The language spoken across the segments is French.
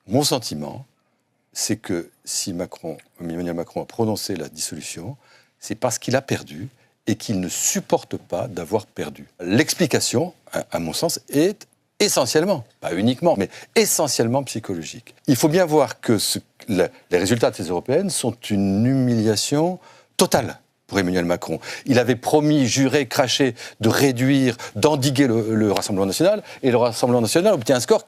Mon sentiment, c'est que si Emmanuel Macron a prononcé la dissolution, c'est parce qu'il a perdu et qu'il ne supporte pas d'avoir perdu. L'explication, à mon sens, est essentiellement, pas uniquement, mais essentiellement psychologique. Il faut bien voir que les résultats de ces européennes sont une humiliation totale pour Emmanuel Macron. Il avait promis, juré, craché de réduire, d'endiguer le Rassemblement national, et le Rassemblement national obtient un score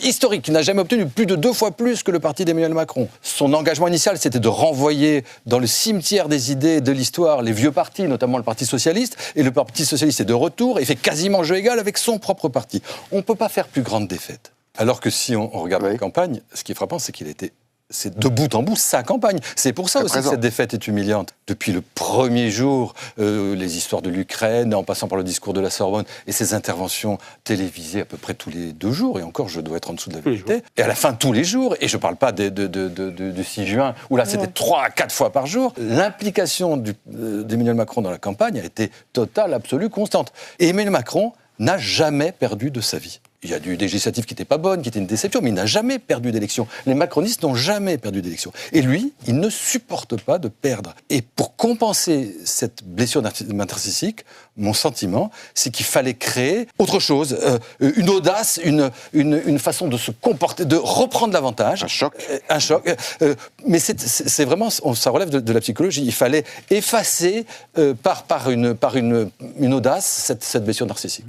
historique, qu'il n'a jamais obtenu, plus de 2 fois plus que le parti d'Emmanuel Macron. Son engagement initial, c'était de renvoyer dans le cimetière des idées et de l'histoire les vieux partis, notamment le Parti socialiste, et le Parti socialiste est de retour, et fait quasiment jeu égal avec son propre parti. On ne peut pas faire plus grande défaite. Alors que si on regarde la campagne, ce qui est frappant, c'est qu'il a été... C'est de bout en bout sa campagne. C'est pour ça aussi que cette défaite est humiliante. Depuis le premier jour, les histoires de l'Ukraine, en passant par le discours de la Sorbonne et ses interventions télévisées à peu près tous les 2 jours, et encore je dois être en dessous de la vérité, et à la fin tous les jours, et je ne parle pas du 6 juin, où là c'était 3 à 4 fois par jour, l'implication d'Emmanuel Macron dans la campagne a été totale, absolue, constante. Et Emmanuel Macron n'a jamais perdu de sa vie. Il y a eu des législatives qui n'étaient pas bonnes, qui étaient une déception, mais il n'a jamais perdu d'élection. Les macronistes n'ont jamais perdu d'élection. Et lui, il ne supporte pas de perdre. Et pour compenser cette blessure narcissique, mon sentiment, c'est qu'il fallait créer autre chose, une audace, une façon de se comporter, de reprendre l'avantage. Un choc. Mais c'est vraiment, ça relève de la psychologie. Il fallait effacer par une audace cette blessure narcissique.